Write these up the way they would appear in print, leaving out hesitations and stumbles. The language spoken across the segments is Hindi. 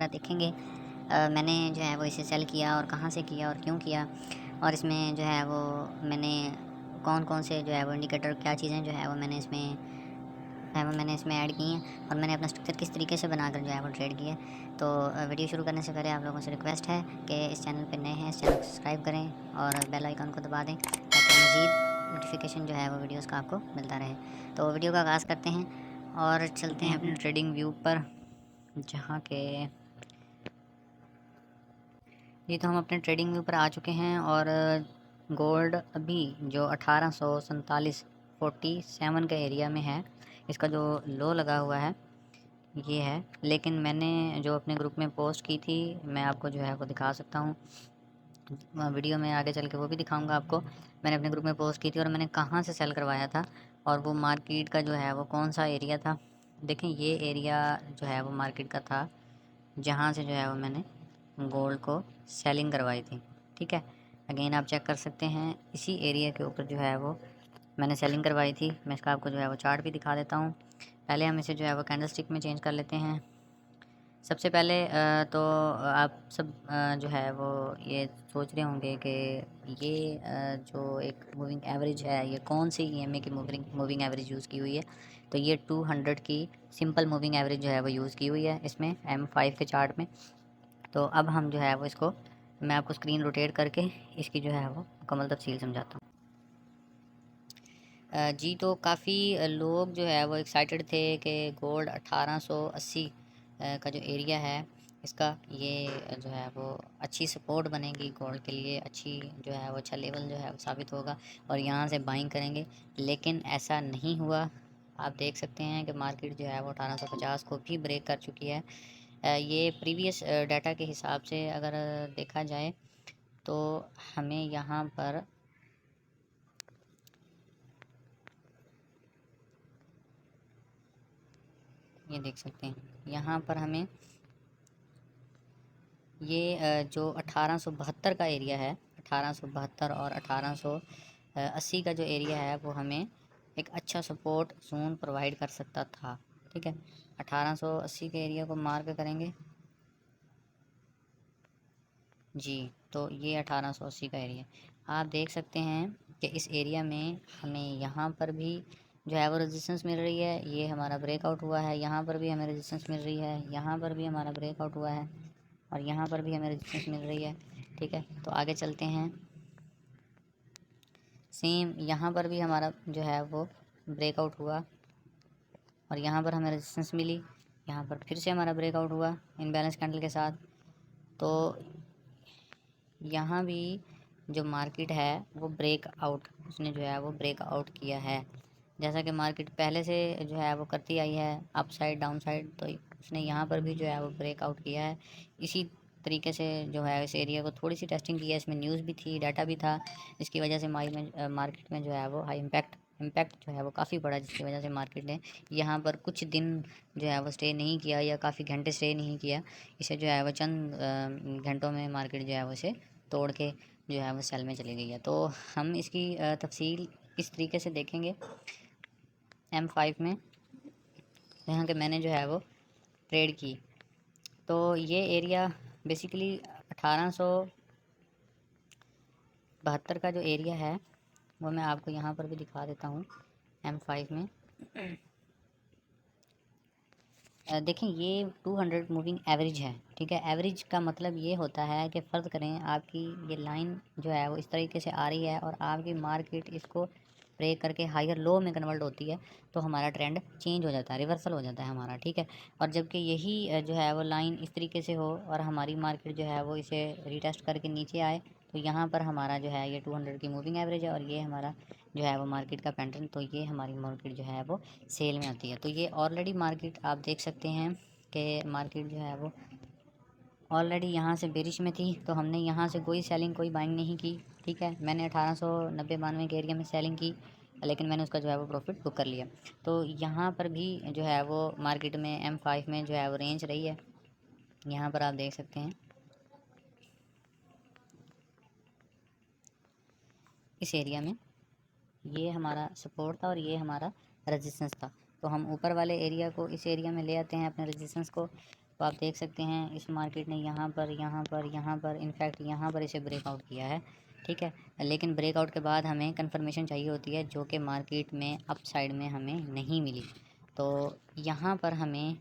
वगैरह देखेंगे। मैंने जो है वो इसे सेल किया और कहाँ से किया और क्यों किया, और इसमें जो है वो मैंने कौन कौन से जो है वो इंडिकेटर, क्या चीज़ें जो है वो मैंने इसमें ऐड की हैं, और मैंने अपना स्ट्रक्चर किस तरीके से बनाकर जो है वो ट्रेड किया है। तो वीडियो शुरू करने से पहले आप लोगों से रिक्वेस्ट है कि इस चैनल पे नए हैं, इस चैनल को सब्सक्राइब करें और बेल आइकन को दबा दें ताकि मज़ीद नोटिफिकेशन जो है वो वीडियोज़ का आपको मिलता रहे। तो वीडियो का आगाज़ करते हैं और चलते हैं अपने ट्रेडिंग व्यू पर, जहाँ के ये तो हम अपने ट्रेडिंग व्यू पर आ चुके हैं। और गोल्ड अभी जो 1847 के एरिया में है, इसका जो लो लगा हुआ है ये है। लेकिन मैंने जो अपने ग्रुप में पोस्ट की थी, मैं आपको जो है वो दिखा सकता हूँ, वीडियो में आगे चल के वो भी दिखाऊंगा आपको। मैंने अपने ग्रुप में पोस्ट की थी और मैंने कहाँ से सेल करवाया था और वो मार्केट का जो है वो कौन सा एरिया था। देखें, ये एरिया जो है वो मार्केट का था जहाँ से जो है वो मैंने गोल्ड को सेलिंग करवाई थी। ठीक है, अगेन आप चेक कर सकते हैं, इसी एरिया के ऊपर जो है वो मैंने सेलिंग करवाई थी। मैं इसका आपको जो है वो चार्ट भी दिखा देता हूँ। पहले हम इसे जो है वो कैंडल स्टिक में चेंज कर लेते हैं। सबसे पहले तो आप सब जो है वो ये सोच रहे होंगे कि ये जो एक मूविंग एवरेज है, ये कौन सी ईएमए की मूविंग एवरेज यूज़ की हुई है। तो ये 200 की सिंपल मूविंग एवरेज जो है वो यूज़ की हुई है इसमें M5 के चार्ट में। तो अब हम जो है वो इसको, मैं आपको स्क्रीन रोटेट करके इसकी जो है वो मुकम्मल तफसील समझाता हूँ। जी, तो काफ़ी लोग जो है वो एक्साइटेड थे कि गोल्ड 1880 का जो एरिया है इसका, ये जो है वो अच्छी सपोर्ट बनेगी गोल्ड के लिए, अच्छी जो है वो अच्छा लेवल जो है वो साबित होगा और यहाँ से बाइंग करेंगे। लेकिन ऐसा नहीं हुआ। आप देख सकते हैं कि मार्केट जो है वो 1850 को भी ब्रेक कर चुकी है। ये प्रीवियस डाटा के हिसाब से अगर देखा जाए तो हमें यहाँ पर ये देख सकते हैं, यहाँ पर हमें ये जो 1872 का एरिया है, 1872 और 1880 का जो एरिया है वो हमें एक अच्छा सपोर्ट जोन प्रोवाइड कर सकता था। ठीक है, 1880 के एरिया को मार्क करेंगे जी। तो ये 1880 का एरिया आप देख सकते हैं कि इस एरिया में हमें यहाँ पर भी जो है वो रेजिस्टेंस मिल रही है। ये हमारा ब्रेकआउट हुआ है, यहाँ पर भी हमें रेजिस्टेंस मिल रही है, यहाँ पर भी हमारा ब्रेकआउट हुआ है और यहाँ पर भी हमें रेजिस्टेंस मिल रही है। ठीक है, तो आगे चलते हैं। सेम यहाँ पर भी हमारा जो है वो ब्रेकआउट हुआ और यहाँ पर हमें रेजिस्टेंस मिली, यहाँ पर फिर से हमारा ब्रेकआउट हुआ इनबैलेंस कैंडल के साथ। तो यहाँ भी जो मार्केट है वो ब्रेकआउट, उसने जो है वो ब्रेकआउट किया है। जैसा कि मार्केट पहले से जो है वो करती आई है अप साइड डाउन साइड, तो उसने यहाँ पर भी जो है वो ब्रेकआउट किया है। इसी तरीके से जो है इस एरिया को थोड़ी सी टेस्टिंग की है, इसमें न्यूज़ भी थी, डाटा भी था, जिसकी वजह से मार्केट में जो है वो हाई इम्पैक्ट जो है वो काफ़ी बड़ा, जिसकी वजह से मार्केट ने यहाँ पर कुछ दिन जो है वो स्टे नहीं किया या काफ़ी घंटे स्टे नहीं किया। इसे जो है वो चंद घंटों में मार्केट जो है वो इसे तोड़ के जो है वो सेल में चली गई है। तो हम इसकी तफसील इस तरीके से देखेंगे M5 में, जहाँ के मैंने जो है वो ट्रेड की। तो ये एरिया बेसिकली 1872 का जो एरिया है वो मैं आपको यहाँ पर भी दिखा देता हूँ M5 में। देखें, ये 200 मूविंग एवरेज है। ठीक है, एवरेज का मतलब ये होता है कि फ़र्ज़ करें आपकी ये लाइन जो है वो इस तरीके से आ रही है और आपकी मार्केट इसको ब्रेक करके हायर लो में कन्वर्ट होती है, तो हमारा ट्रेंड चेंज हो जाता है, रिवर्सल हो जाता है हमारा। ठीक है, और जबकि यही जो है वो लाइन इस तरीके से हो और हमारी मार्केट जो है वो इसे रीटेस्ट करके नीचे आए, तो यहाँ पर हमारा जो है ये 200 की मूविंग एवरेज है और ये हमारा जो है वो मार्केट का पैटर्न, तो ये हमारी मार्केट जो है वो सेल में आती है। तो ये ऑलरेडी मार्केट आप देख सकते हैं कि मार्केट जो है वो ऑलरेडी यहाँ से बेरिश में थी, तो हमने यहाँ से कोई सेलिंग कोई बाइंग नहीं की। ठीक है, मैंने 1890-92 के एरिया में सेलिंग की, लेकिन मैंने उसका जो है वो प्रॉफिट बुक कर लिया। तो यहाँ पर भी जो है वो मार्केट में M5 में जो है वो रेंज रही है, यहाँ पर आप देख सकते हैं इस एरिया में ये हमारा सपोर्ट था और ये हमारा रेजिस्टेंस था। तो हम ऊपर वाले एरिया को इस एरिया में ले आते हैं अपने रेजिस्टेंस को, तो आप देख सकते हैं इस मार्केट ने यहाँ पर इनफैक्ट यहाँ पर इसे ब्रेकआउट किया है, ठीक है। लेकिन ब्रेकआउट के बाद हमें कंफर्मेशन चाहिए होती है, जो कि मार्केट में अप साइड में हमें नहीं मिली। तो यहाँ पर हमें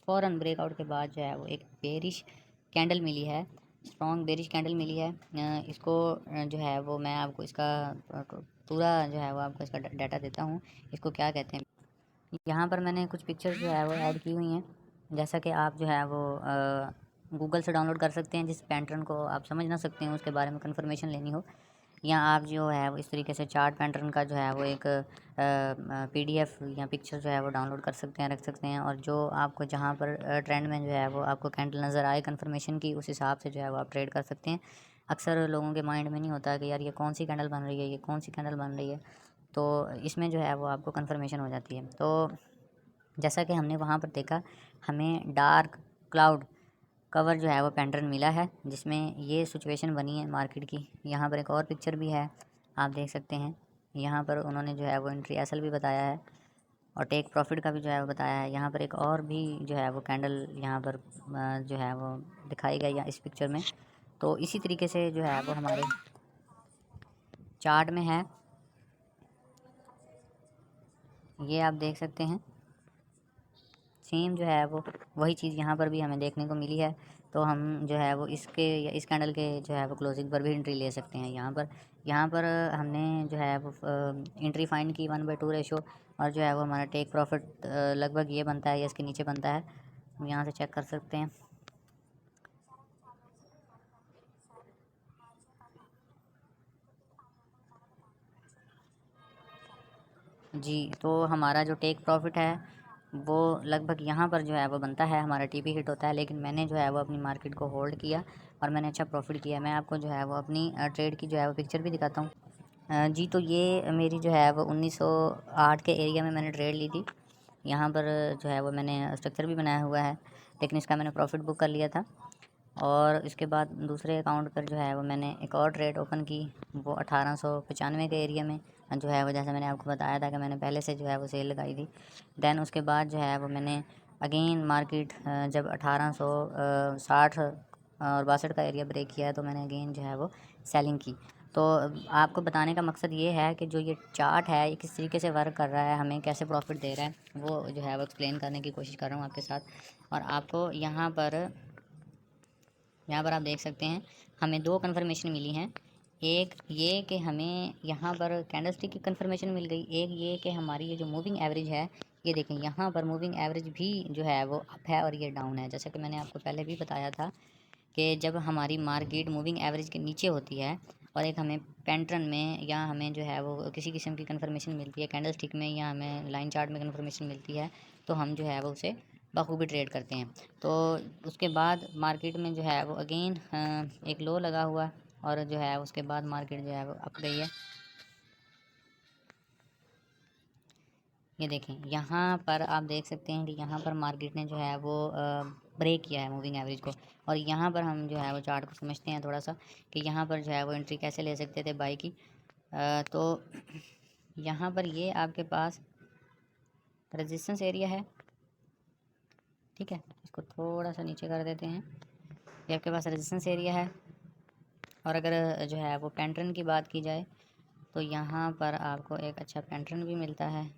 फ़ौरन ब्रेकआउट के बाद जो है वो एक बेरिश कैंडल मिली है, स्ट्रॉन्ग बेरिश कैंडल मिली है। इसको जो है वो मैं आपको इसका पूरा जो है वो आपको इसका डाटा देता हूँ, इसको क्या कहते हैं। यहाँ पर मैंने कुछ पिक्चर जो है वो ऐड की हुई हैं, जैसा कि आप जो है वो गूगल से डाउनलोड कर सकते हैं। जिस पैटर्न को आप समझ ना सकते हैं, उसके बारे में कंफर्मेशन लेनी हो, या आप जो है वो इस तरीके से चार्ट पैटर्न का जो है वो एक पीडीएफ या पिक्चर जो है वो डाउनलोड कर सकते हैं, रख सकते हैं। और जो आपको जहाँ पर ट्रेंड में जो है वो आपको कैंडल नज़र आए कंफर्मेशन की, उस हिसाब से जो है वो आप ट्रेड कर सकते हैं। अक्सर लोगों के माइंड में नहीं होता कि यार ये कौन सी कैंडल बन रही है, ये कौन सी कैंडल बन रही है, तो इसमें जो है वो आपको कंफर्मेशन हो जाती है। तो जैसा कि हमने वहाँ पर देखा, हमें डार्क क्लाउड कवर जो है वो पैटर्न मिला है, जिसमें ये सिचुएशन बनी है मार्केट की। यहाँ पर एक और पिक्चर भी है, आप देख सकते हैं। यहाँ पर उन्होंने जो है वो एंट्री एसल भी बताया है और टेक प्रॉफिट का भी जो है वो बताया है। यहाँ पर एक और भी जो है वो कैंडल यहाँ पर जो है वो दिखाई गई है इस पिक्चर में। तो इसी तरीके से जो है वो हमारे चार्ट में है, ये आप देख सकते हैं। सेम जो है वो वही चीज़ यहाँ पर भी हमें देखने को मिली है। तो हम जो है वो इसके या इस कैंडल के जो है वो क्लोजिंग पर भी एंट्री ले सकते हैं। यहाँ पर हमने जो है वो एंट्री फाइंड की 1/2 रेशो, और जो है वो हमारा टेक प्रॉफिट लगभग ये बनता है या इसके नीचे बनता है, हम यहाँ से चेक कर सकते हैं। जी, तो हमारा जो टेक प्रॉफिट है वो लगभग यहाँ पर जो है वो बनता है, हमारा टीपी हिट होता है। लेकिन मैंने जो है वो अपनी मार्केट को होल्ड किया और मैंने अच्छा प्रॉफिट किया। मैं आपको जो है वो अपनी ट्रेड की जो है वो पिक्चर भी दिखाता हूँ। जी, तो ये मेरी जो है वो 1908 के एरिया में मैंने ट्रेड ली थी। यहाँ पर जो है वो मैंने स्ट्रक्चर भी बनाया हुआ है, लेकिन इसका मैंने प्रॉफिट बुक कर लिया था। और इसके बाद दूसरे अकाउंट पर जो है वो मैंने एक और ट्रेड ओपन की, वो 1895 के एरिया में जो है वो, जैसे मैंने आपको बताया था कि मैंने पहले से जो है वो सेल लगाई थी। दैन उसके बाद जो है वो मैंने अगेन मार्केट जब 1860 और 62 का एरिया ब्रेक किया है, तो मैंने अगेन जो है वो सेलिंग की। तो आपको बताने का मकसद ये है कि जो ये चार्ट है ये किस तरीके से वर्क कर रहा है, हमें कैसे प्रॉफिट दे रहा है, वो जो है वो एक्सप्लेन करने की कोशिश कर रहा हूँ आपके साथ। और आपको यहाँ पर आप देख सकते हैं, हमें दो कन्फर्मेशन मिली हैं। एक ये कि हमें यहाँ पर कैंडलस्टिक की कन्फर्मेशन मिल गई, एक ये कि हमारी ये जो मूविंग एवरेज है, ये देखें यहाँ पर मूविंग एवरेज भी जो है वो अप है और ये डाउन है। जैसा कि मैंने आपको पहले भी बताया था कि जब हमारी मार्केट मूविंग एवरेज के नीचे होती है और एक हमें पैटर्न में या हमें जो है वो किसी किस्म की कन्फर्मेशन मिलती है कैंडलस्टिक में, या हमें लाइन चार्ट में कन्फर्मेशन मिलती है, तो हम जो है वो उसे बखूबी ट्रेड करते हैं। तो उसके बाद मार्केट में जो है वो अगेन एक लो लगा हुआ, और जो है उसके बाद मार्केट जो है वो अप गई है। ये देखें, यहाँ पर आप देख सकते हैं कि यहाँ पर मार्केट ने जो है वो ब्रेक किया है मूविंग एवरेज को। और यहाँ पर हम जो है वो चार्ट को समझते हैं थोड़ा सा कि यहाँ पर जो है वो एंट्री कैसे ले सकते थे बाई की। तो यहाँ पर ये आपके पास रेजिस्टेंस एरिया है, ठीक है। इसको थोड़ा सा नीचे कर देते हैं, ये आपके पास रेजिस्टेंस एरिया है। और अगर जो है वो पैटर्न की बात की जाए, तो यहाँ पर आपको एक अच्छा पैटर्न भी मिलता है।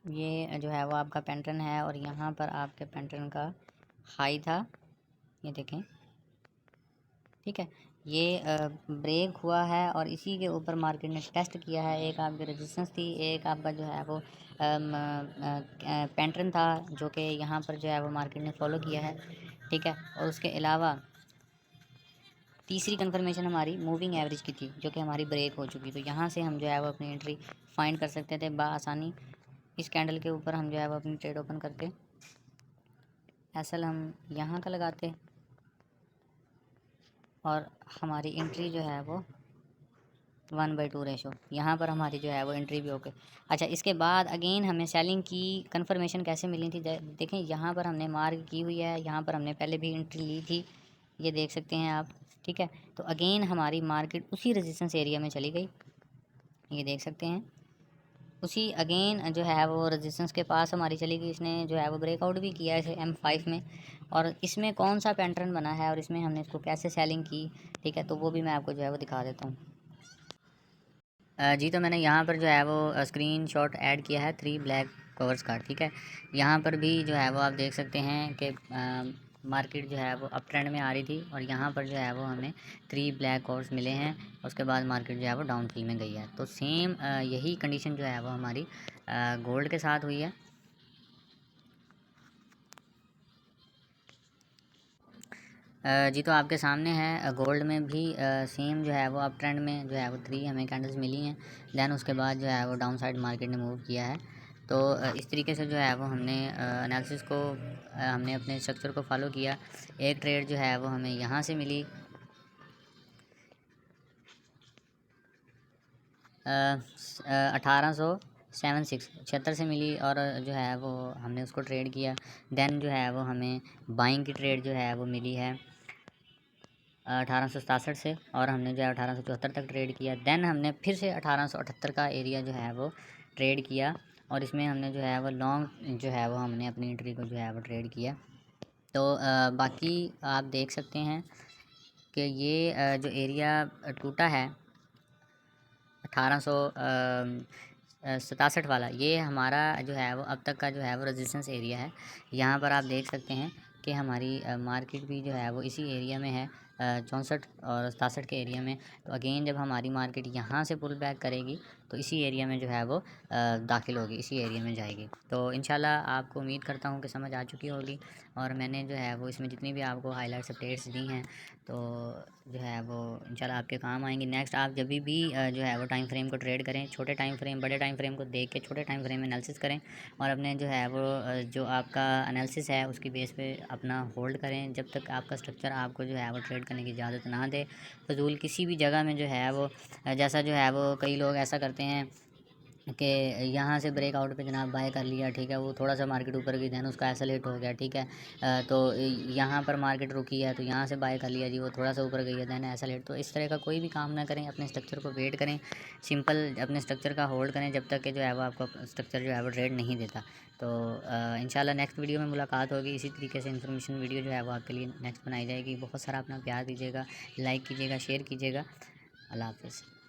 ये जो है वो आपका पैटर्न है, और यहाँ पर आपके पैटर्न का हाई था, ये देखें, ठीक है। ये ब्रेक हुआ है और इसी के ऊपर मार्केट ने टेस्ट किया है। एक आपकी रेजिस्टेंस थी, एक आपका जो है वो पैटर्न था, जो कि यहाँ पर जो है वो मार्केट ने फॉलो किया है, ठीक है। और उसके अलावा तीसरी कंफर्मेशन हमारी मूविंग एवरेज की थी, जो कि हमारी ब्रेक हो चुकी। तो यहाँ से हम जो है वो अपनी एंट्री फाइंड कर सकते थे बआसानी। इस कैंडल के ऊपर हम जो है वो अपनी ट्रेड ओपन करते, एसल हम यहाँ का लगाते, और हमारी एंट्री जो है वो 1/2 रेशो, यहाँ पर हमारी जो है वो एंट्री भी हो गई। अच्छा, इसके बाद अगेन हमें सेलिंग की कंफर्मेशन कैसे मिली थी, देखें यहाँ पर हमने मार्क की हुई है, यहाँ पर हमने पहले भी एंट्री ली थी, ये देख सकते हैं आप, ठीक है। तो अगेन हमारी मार्केट उसी रेजिस्टेंस एरिया में चली गई, ये देख सकते हैं। उसी अगेन जो है वो रेजिस्टेंस के पास हमारी चली गई, इसने जो है वो ब्रेकआउट भी किया है M5 में। और इसमें कौन सा पैटर्न बना है और इसमें हमने इसको कैसे सेलिंग की, ठीक है, तो वो भी मैं आपको जो है वो दिखा देता हूँ। जी तो मैंने यहाँ पर जो है वो स्क्रीन शॉट ऐड किया है 3 ब्लैक कवर्स का, ठीक है। यहाँ पर भी जो है वो आप देख सकते हैं कि मार्केट जो है वो अप ट्रेंड में आ रही थी और यहाँ पर जो है वो हमें 3 ब्लैक कवर्स मिले हैं। उसके बाद मार्केट जो है वो डाउनफॉल में गई है। तो सेम यही कंडीशन जो है वो हमारी गोल्ड के साथ हुई है। जी तो आपके सामने है, गोल्ड में भी सेम जो है वो अप ट्रेंड में जो है वो 3 हमें कैंडल्स मिली हैं। दैन उसके बाद जो है वो डाउन साइड मार्केट ने मूव किया है। तो इस तरीके से जो है वो हमने एनालिसिस को हमने अपने स्ट्रक्चर को फॉलो किया। एक ट्रेड जो है वो हमें यहाँ से मिली 1876 से मिली और जो है वो हमने उसको ट्रेड किया। देन जो है वो हमें बाइंग की ट्रेड जो है वो मिली है 1867 से और हमने जो है 1874 तक ट्रेड किया। देन हमने फिर से 1878 का एरिया जो है वो ट्रेड किया और इसमें हमने जो है वो लॉन्ग जो है वो हमने अपनी एंट्री को जो है वो ट्रेड किया। तो बाकी आप देख सकते हैं कि ये जो एरिया टूटा है 1867 वाला, ये हमारा जो है वो अब तक का जो है वो रेजिस्टेंस एरिया है। यहाँ पर आप देख सकते हैं कि हमारी मार्केट भी जो है वो इसी एरिया में है, 64 और 67 के एरिया में। तो अगेन जब हमारी मार्केट यहाँ से पुल बैक करेगी तो इसी एरिया में जो है वो दाखिल होगी, इसी एरिया में जाएगी। तो इंशाल्लाह आपको उम्मीद करता हूँ कि समझ आ चुकी होगी और मैंने जो है वो इसमें जितनी भी आपको हाईलाइट्स अपडेट्स दी हैं तो जो है वो इंशाल्लाह आपके काम आएंगी। नेक्स्ट आप जब भी जो है वो टाइम फ्रेम को ट्रेड करें, छोटे टाइम फ्रेम बड़े टाइम फ्रेम को देख के छोटे टाइम फ्रेम में एनालिसिस करें और अपने जो है वो जो आपका एनालिसिस है उसकी बेस पे अपना होल्ड करें जब तक आपका स्ट्रक्चर आपको जो है वो ट्रेड करने की इजाज़त ना दे। फजूल किसी भी जगह में जो है वो जैसा जो है वो कई लोग ऐसा करते हैं कि यहाँ से ब्रेकआउट पे जनाब बाय कर लिया, ठीक है, वो थोड़ा सा मार्केट ऊपर गई, दैन उसका एसलेट हो गया, ठीक है। तो यहाँ पर मार्केट रुकी है तो यहाँ से बाय कर लिया जी, वो थोड़ा सा ऊपर गई है, दैन एसलेट। तो इस तरह का कोई भी काम ना करें, अपने स्ट्रक्चर को वेट करें, सिंपल अपने स्ट्रक्चर का होल्ड करें जब तक कि जो है वो आपका स्ट्रक्चर जो है वो ट्रेड नहीं देता। तो इंशाल्लाह नेक्स्ट वीडियो में मुलाकात होगी। इसी तरीके से इन्फॉर्मेशन वीडियो जो है वो आपके लिए नेक्स्ट बनाई जाएगी। बहुत सारा अपना प्यार दीजिएगा, लाइक कीजिएगा, शेयर कीजिएगा। अल्लाह हाफ़िज़।